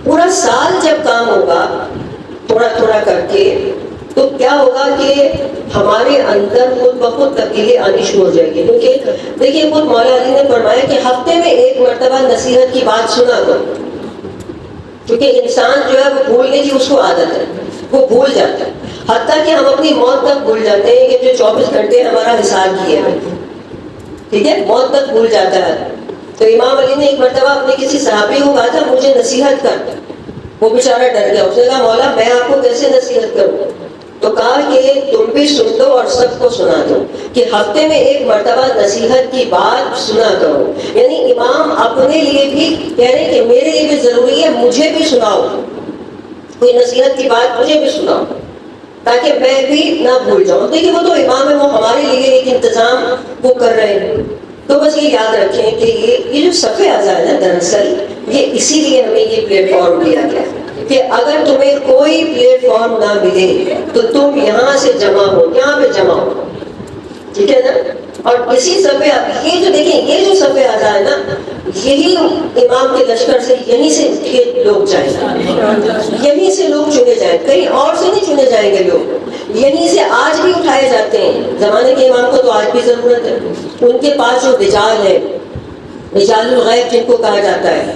پورا سال جب کام ہوگا تھوڑا تھوڑا کر کے, تو کیا ہوگا کہ ہمارے اندر خود بخود تبدیلی آنی شروع ہو جائے گی. کیونکہ دیکھیے خود مولا علی نے فرمایا کہ ہفتے میں 1 مرتبہ نصیحت کی بات سنا کرو, کیونکہ انسان جو ہے وہ بھولنے کی اس کو عادت ہے, وہ بھول جاتا ہے. حتیٰ کہ ہم اپنی موت تک بھول جاتے ہیں کہ جو 24 گھنٹے ہمارا حساب کیے ہیں. ٹھیک ہے, موت تک بھول جاتا ہے. تو امام علی نے ایک مرتبہ اپنے کسی صحابی کو کہا تھا مجھے نصیحت کر. وہ بیچارہ ڈر گیا, اس نے کہا مولا میں آپ کو کیسے نصیحت کروں؟ تو کہا کہ تم بھی سن دو اور سب کو سنا دو, کہ ہفتے میں 1 مرتبہ نصیحت کی بات سنا کرو. یعنی امام اپنے لیے بھی کہہ رہے کہ میرے لیے بھی ضروری ہے, مجھے بھی سناؤ, کوئی نصیحت کی بات مجھے بھی سناؤ تاکہ میں بھی نہ بھول جاؤں. دیکھیے وہ تو امام ہے, وہ ہمارے لیے ایک انتظام وہ کر رہے ہیں. تو بس یہ یاد رکھیں کہ یہ جو صفحے آزاد ہے دراصل یہ اسی لیے ہمیں یہ پلیٹ فارم دیا گیا کہ اگر تمہیں کوئی پلیٹ فارم نہ ملے تو تم یہاں سے جمع ہو, یہاں پہ جمع ہو. ٹھیک ہے نا, اور اسی صفحے یہ جو دیکھیں یہ جو صفحے آزاد ہے نا, یہی امام کے لشکر سے یہیں سے لوگ جائیں گے, یہیں سے لوگ چنے جائیں, کہیں اور سے نہیں چنے جائیں گے لوگ, یہیں سے آج بھی اٹھائے جاتے ہیں. زمانے کے امام کو تو آج بھی ضرورت ہے. ان کے پاس جو رجال ہے, رجال الغیب جن کو کہا جاتا ہے,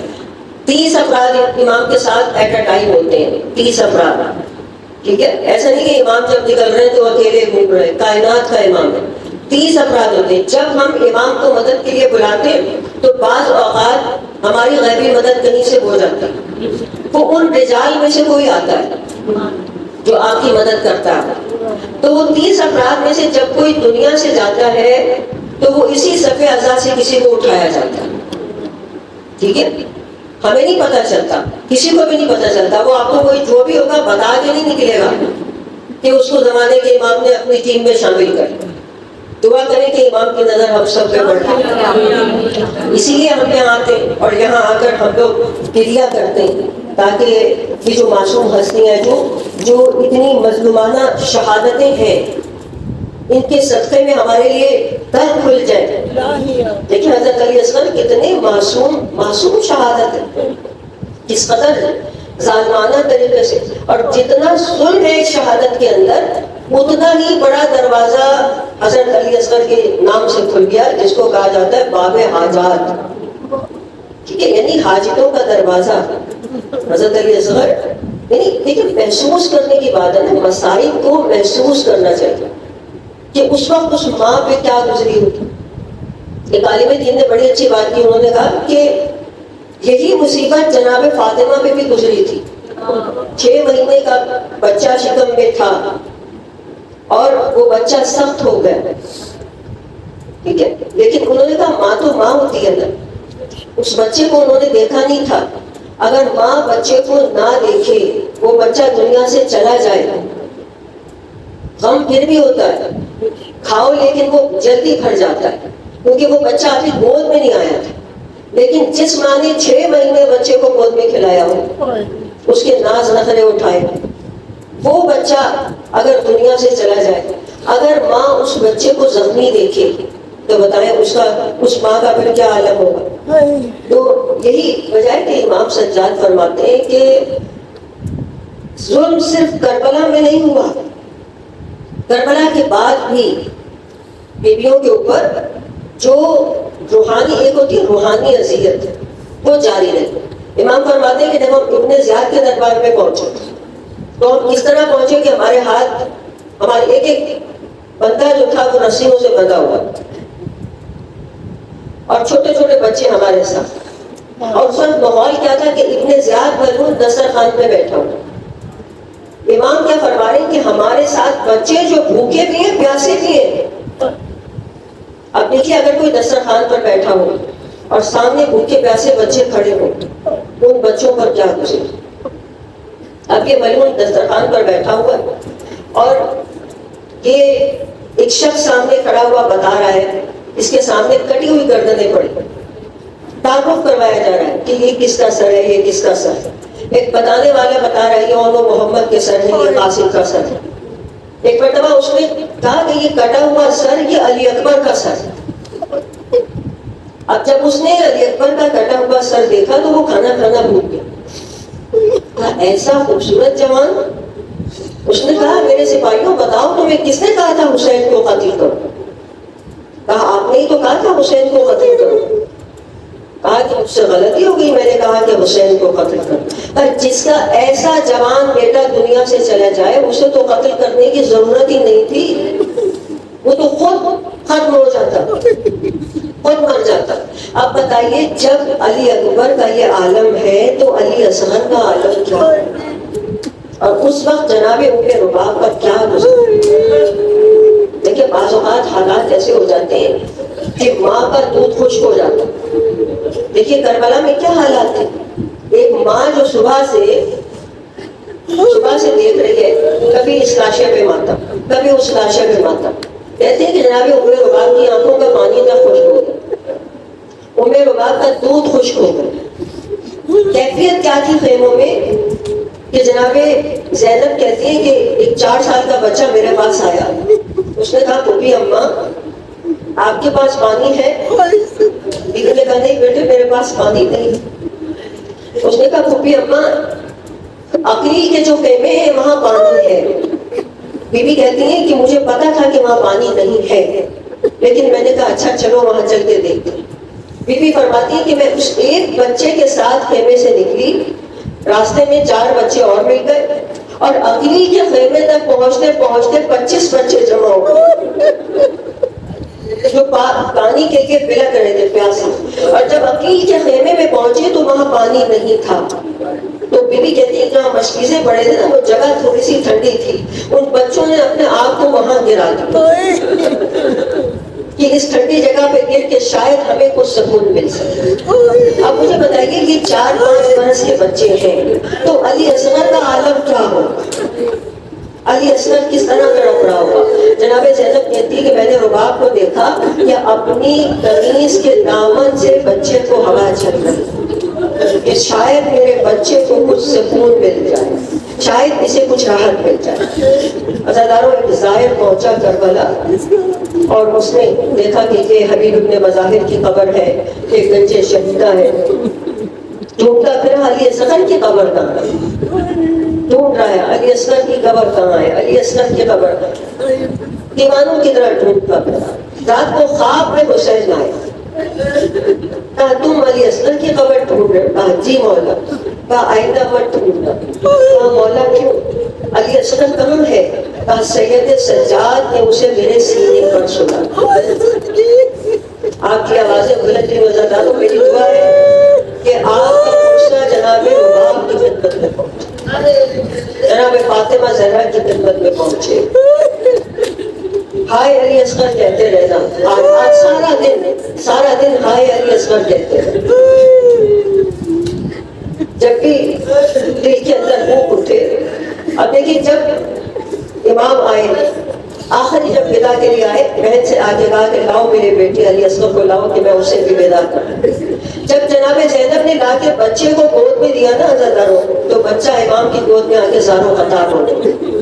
30 افراد امام کے ساتھ ایٹ اے ٹائم ہوتے ہیں, 30 افراد. ٹھیک ہے, ایسا نہیں کہ امام جب نکل رہے ہیں تو اکیلے گھوم رہے ہیں, کائنات کا امام ہے, 30 افراد ہوتے ہیں. جب ہم امام کو مدد کے لیے بلاتے ہیں تو بعض اوقات ہماری غیبی مدد کہیں سے ہو جاتی ہے, وہ ان رجال میں سے کوئی آتا ہے. جو آپ کی مدد کرتا ہے. تو وہ 30 افراد میں سے جب کوئی دنیا سے جاتا ہے تو وہ اسی صفحے اعضاء سے کسی کو اٹھایا جاتا ہے. ٹھیک ہے, ہمیں نہیں پتا چلتا, کسی کو بھی نہیں پتا چلتا. وہ آپ کو کوئی جو بھی ہوگا بتا کے نہیں نکلے گا کہ اس کو زمانے کے امام نے اپنی ٹیم میں شامل کر. دعا کریں کہ امام کی نظر ہم سب پہ پڑے. اسی لیے ہم یہاں آتے ہیں اور یہاں آ کر ہم لوگ کریا کرتے ہیں تاکہ یہ جو معصوم ہستیاں جو اتنی مظلومانہ شہادتیں ہیں ان کے صدقے میں ہمارے لیے در کھل جائے. دیکھیں حضرت علی اصغر کتنے معصوم شہادت ہے, کس قدر ظالمانہ طریقے سے. اور جتنا ظلم ہے شہادت کے اندر اتنا ہی بڑا دروازہ حضرت علی اصغر کے نام سے کھل گیا, جس کو کہا جاتا ہے باب حاجات. ٹھیک ہے, یعنی حاجتوں کا دروازہ. حضرت علی اصغر یعنی لیکن محسوس کرنے کی بات ہے نا, مسائل کو محسوس کرنا چاہیے کہ اس وقت اس ماں پہ کیا گزری ہوتی. ایک عالم دین نے بڑی اچھی بات کی, انہوں نے کہا کہ یہی مصیبت جناب فاطمہ پہ بھی گزری تھی. 6 مہینے کا بچہ شکم میں تھا اور وہ بچہ سخت ہو گیا. ٹھیک ہے, لیکن انہوں نے کہا ماں تو ماں ہوتی ہے نا. اس بچے کو انہوں نے دیکھا نہیں تھا. اگر ماں بچے کو نہ دیکھے, وہ بچہ دنیا سے چلا جائے, غم پھر بھی ہوتا ہے, کھاؤ لیکن وہ جلدی بھر جاتا ہے کیونکہ وہ بچہ ابھی گود میں نہیں آیا تھا. لیکن جس ماں نے 6 مہینے بچے کو گود میں کھلایا ہو, اس کے ناز نخرے اٹھائے, وہ بچہ اگر دنیا سے چلا جائے, اگر ماں اس بچے کو زخمی دیکھے تو بتائیں اس ماں کا پھر کیا عالم ہوگا. تو یہی وجہ ہے کہ امام سجاد فرماتے ہیں کہ ظلم صرف کربلا میں نہیں ہوا, کربلا کے بعد بھی بیویوں کے اوپر جو روحانی, ایک ہوتی ہے روحانی اذیت, وہ جاری رہی. امام فرماتے ہیں کہ جب ہم ابن زیاد کے دربار میں پہنچے تو ہم اس طرح پہنچے کہ ہمارے ہاتھ, ہمارے ایک بندہ جو تھا وہ رسیوں سے بندھا ہوا اور چھوٹے چھوٹے بچے ہمارے ساتھ. اور اس وقت ماحول کیا تھا کہ ابن زیاد ملعون دسترخوان پہ بیٹھا ہوا. امام کیا فرما رہے ہیں کہ ہمارے ساتھ بچے جو بھوکے بھی ہیں, پیاسے بھی ہیں. اب دیکھیے اگر کوئی دسترخوان پر بیٹھا ہو اور سامنے بھوکے پیاسے بچے کھڑے ہو, ان بچوں پر کیا گزرے. اب یہ ملعون دسترخوان پر بیٹھا ہوا اور یہ ایک شخص سامنے کھڑا ہوا بتا رہا ہے, اس کے سامنے کٹی ہوئی گردنیں پڑی, تعارف کروایا جا رہا ہے کہ یہ کس کا سر ہے, یہ کس کا سر ہے. ایک بتانے والا بتا رہا ہے یہ اونو محمد کے سر ہے, یہ قاسم کا سر ہے. ایک مرتبہ اس نے کہا کہ یہ کٹا ہوا سر یہ علی اکبر کا سر ہے. اب جب اس نے علی اکبر کا کٹا ہوا سر دیکھا تو وہ کھانا کھانا بھول گیا. ایسا خوبصورت جوان. اس نے کہا میرے سپاہیوں بتاؤ تمہیں کس نے کہا تھا حسین کو قتل کرو. کہا آپ نے ہی تو کہا تھا حسین کو قتل کرو. کہا کہ مجھ سے غلطی ہو گئی, میں نے کہا کہ حسین کو قتل کرو. پر جس کا ایسا جوان بیٹا دنیا سے چلا جائے اسے تو قتل کرنے کی ضرورت ہی نہیں تھی, وہ تو خود ختم ہو جاتا, خود مر جاتا. اب بتائیے جب علی اکبر کا یہ عالم ہے تو علی اصغر کا عالم کیا ہے, اور اس وقت جناب ام رباب کا کیا گزر. دیکھیے بعض اوقات حالات ایسے ہو جاتے ہیں کہ ماں کا دودھ خشک ہو جاتا. دیکھیے کربلا میں کیا حالات تھے. ایک ماں جو صبح سے دیکھ رہی ہے, کبھی اس لاشے پہ ماتم, کبھی اس لاشے پہ ماتم. کہتے ہیں کہ جناب ام رباب کی آنکھوں کا پانی نہ خشک ہو گیا, ام رباب کا دودھ خشک ہو گیا. کیفیت کیا تھی خیموں میں کہ جناب زینب کہتی ہے کہ ایک 4 سال کا بچہ میرے پاس آیا. اس نے کہا پھوپھی اماں آپ کے پاس پانی ہے؟ بیوی نے کہا نہیں بیٹے میرے پاس پانی نہیں. اس نے کہا پھوپھی اماں عقیل کے جو خیمے ہیں وہاں پانی ہے. بیوی کہتی ہیں کہ مجھے پتا تھا کہ وہاں پانی نہیں ہے, لیکن میں نے کہا اچھا چلو وہاں چل کے دیکھتے. بیوی فرماتی ہے کہ میں اس ایک بچے کے ساتھ خیمے سے نکلی, راستے میں 4 بچے اور مل گئے اور عقیل کے خیمے تک پہنچتے پہنچتے 25 بچے جمع ہو گئے جو پانی کے لیے بلک رہے تھے پیاسے. اور جب عقیل کے خیمے میں پہنچے تو وہاں پانی نہیں تھا. تو بیوی کہتی ہے جہاں مشکیزیں پڑے تھے نا وہ جگہ تھوڑی سی ٹھنڈی تھی، ان بچوں نے اپنے آپ کو وہاں گرا دیا کہ اس ٹھنڈی جگہ پہ گر کے شاید ہمیں کچھ سکون مل سکے۔ اب مجھے بتائیے کہ 4-5 برس کے بچے ہیں تو علی اصغر کا عالم کیا ہوگا؟ علی اصغر کس طرح تڑپ رہا ہوگا؟ جناب زینب کہتی کہ میں نے رباب کو دیکھا کہ اپنی قمیص کے دامن سے بچے کو ہوا چل رہی کہ شاید میرے بچے کو کچھ سکون مل جائے، شاید اسے کچھ راحت مل جائے۔ عزاداروں، ایک زائر پہنچا کربلا اور اس نے دیکھا کہ یہ حبیب ابن مظاہر کی قبر ہے، ایک گنج شہیدہ ہے، ڈھونڈتا پھرا علی اصغر کی قبر کہاں ہے، ڈھونڈ رہا ہے علی اصغر کی قبر کہاں ہے، علی اصغر کی قبر دیوانوں کی طرح ڈھونڈتا پھرا۔ رات کو خواب میں حسین آئے، کہا تم علی اصغر کی قبر ڈھونڈ رہے ہو؟ کہا جی مولا۔ کہا آئندہ مت ڈھونڈنا۔ کہا مولا کیوں؟ علی اصغر کہاں ہے؟ کہا سید سجاد نے اسے میرے سینے پر سنا۔ آپ کی آوازیں بلند نہیں ہو جاتا تو میری دعا ہے کہ آپ کا پوچھنا جناب رباب کی خدمت میں پہنچے، جناب فاطمہ زہرا کی خدمت میں پہنچے۔ ہائے علی اصغر کہتے رہنا، آج سارا دن ہائے علی اصغر کہتے رہنا۔ جب بھی دل کے اندر بھوک اٹھے۔ اب دیکھیے جب امام آئے آخری جب ودا کے لیے آئے، بہن سے آگے کہا کہ لاؤ میرے بیٹے علی اصغر کو لاؤ کہ میں اسے بھی ودا کروں۔ جب جناب زینب نے لا کے بچے کو گود میں دیا نا عزاداروں، تو بچہ امام کی گود میں آ کے زاروں خطاب ہونے لگا۔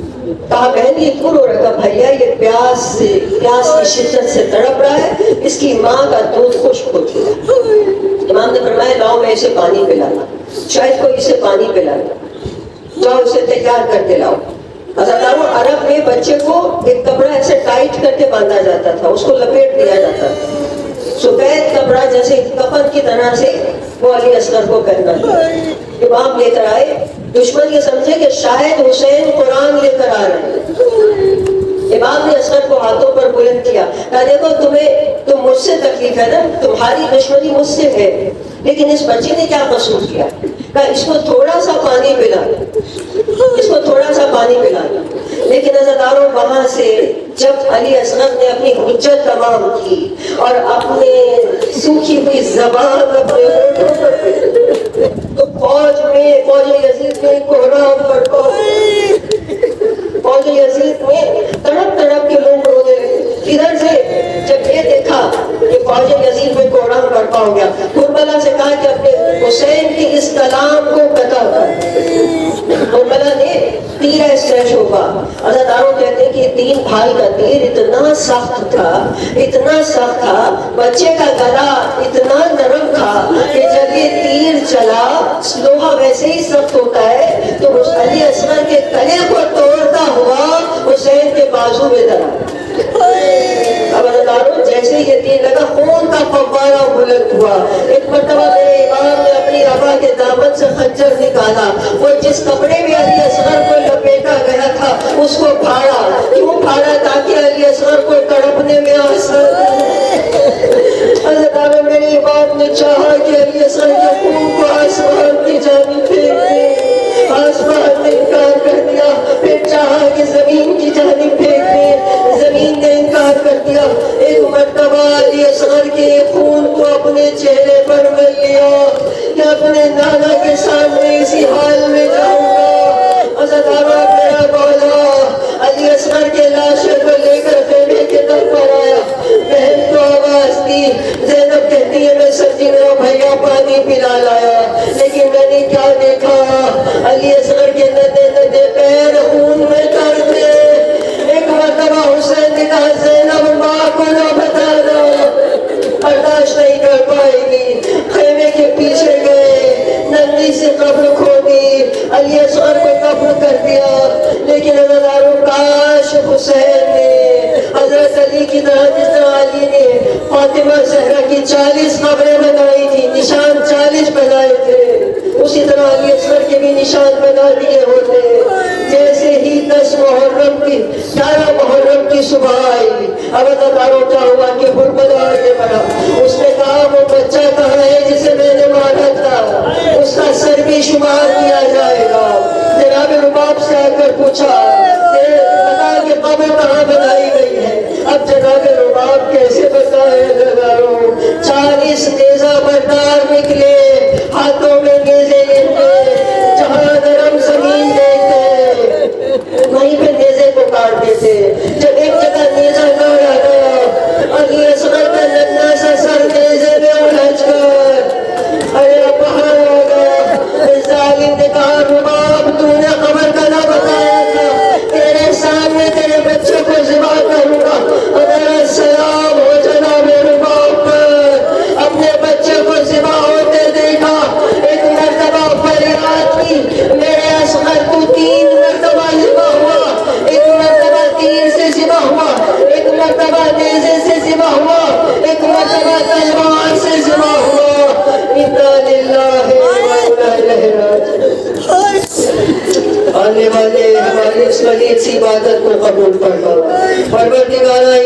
کہا بہن یہ کیوں رو رہا؟ بھیا یہ پیاس کی شدت سے تڑپ رہا ہے، اس کی ماں کا دودھ خشک ہو چکا۔ امام نے فرمایا لاؤ میں اسے پانی پلانا، شاید کوئی اسے پانی پلانا، جاؤ اسے تیار کر کے لاؤ۔ عزاداروں عرب میں بچے کو ایک کپڑا ایسے ٹائٹ کر کے باندھا جاتا تھا، اس کو لپیٹ دیا جاتا تھا، سفید کپڑا جیسے کفن کی طرح سے وہ علی اصغر کو پہنا تھا۔ امام لے کر آئے، دشمن یہ سمجھے کہ شاید حسین قرآن لے کر آ رہے ہیں۔ امام نے اصغر کو ہاتھوں پر بلند کیا، کہا دیکھو تم مجھ سے تکلیف ہے نا، تمہاری دشمنی مجھ سے ہے، لیکن اس بچے نے کیا قصور کیا؟ کہا اس کو تھوڑا سا پانی پلا، اس کو تھوڑا سا پانی پلا۔ لیکن عزاداروں وہاں سے جب علی اصغر نے اپنی حجت تمام کی اور اپنے سوکھی ہوئی زبان اپنے ہونٹوں پر تو فوج یزید میں کوہرام بڑھا، فوج یزید میں تڑپ تڑپ کے لوگ رونے لگے۔ ادھر سے جب یہ دیکھا کہ فوج یزید میں کوہرام برپا ہو گیا، کربلا سے کہا کہ اپنے حسین کے اس کلام کو قطع کر۔ کربلا نے تیر اسٹریچ ہوگا۔ عزاداروں کہتے ہیں کہ 3 بھائی کا تیر اتنا سخت تھا، بچے کا گلا اتنا نرم تھا کہ جب یہ تیر چلا، لوہا ویسے ہی سخت ہوتا ہے، تو اس علی اصغر کے گلے کو توڑتا ہوا حسین کے بازو میں دھرا۔ اب عزاداروں جیسے یہ تیر لگا، خون کا فوارہ بلند ہوا۔ ایک مرتبہ میرے امام نے اپنی ابا کے دامن سے خنجر نکالا، وہ جس کپڑے میں علی اصغر کو لپیٹا گیا تھا اس کو پھاڑا۔ کیوں پھاڑا؟ تاکہ علی اصغر کو تڑپنے میں آسان۔ عزاداروں میرے امام نے چاہا کہ علی اصغر کے خون کو آسمان کی جانب پھینک دے، آسمان نے انکار کر دیا۔ پھر چاہا کہ زمین کی جانب پھینک دے، زمین نے انکار کر دیا۔ ایک مرتبہ علی اصغر کے خون کو اپنے چہرے پر مل لیا کہ اپنے نانا کے سامنے اسی حال میں جاؤں گا۔ عزاداروں میرا مولا علی اصغر کے لاشے کو لے کر خیمے کے در پر آیا۔ بہن کو آواز دی، زینب کہتی ہے میں سبزی میں بھیا پانی پلا لایا، لیکن میں نے کیا دیکھا؟ علی اصغر کے ندے ندے پیر خون میں تر تھے۔ ایک مرتبہ حسین نے کہا زینب ماں کو نہ بتانا، برداشت نہیں کر پائے گی۔ خیمے کے پیچھے گئے، ننھی سے قبر کھودی، علی اصغر کو قبر کر دیا۔ لیکن عزاداروں کاش حسین نے حضرت علی کی طرح، جس طرح علی نے فاطمہ زہرا کی 40 قبریں بنائی تھی، نشان 40 بنائے تھے، اسی طرح علی اصغر کے بھی نشان بنا دیے ہوتے۔ جیسے ہی 10 محرم کی 11 محرم کی صبح آئی، اب عزاداروں کیا ہوا کہ کربلا آگے بڑھا۔ اس نے کہا وہ بچہ کہاں ہے جسے میں نے مارا تھا، اس کا سر بھی شمار کیا جائے۔ سردار نکلے ہاتھوں میں نیزے لیتے جہاں نرم زمین دیکھتے وہیں پہ نیزے کو کاٹ دیتے جب ایک جگہ نیزہ نہ لگا علی اصغر کا ننھا سا سر نیزے میں الجھ کر ارے باہر ہو گیا اس ظالم نے کہا رباب تو نے خبر کا نہ بتایا تھا تیرے سامنے تیرے بچے کو ذبح کروں گا اگر السلام ہو جناب رباب پر اپنے بچے کو ذبح ہوتے دیکھا ایک مرتبہ فریاد کی میرے اصغر کو 3 مرتبہ ذبح ہوا ایک مرتبہ تیر سے ذبح ہوا ایک مرتبہ نیزے سے ذبح ہوا ایک مرتبہ تلوار سے ذبح ہوا انا للہ و انا الیہ راجعون آنے والے ہماری اس ولیت سی عبادت کو قبول فرما پروردگارہ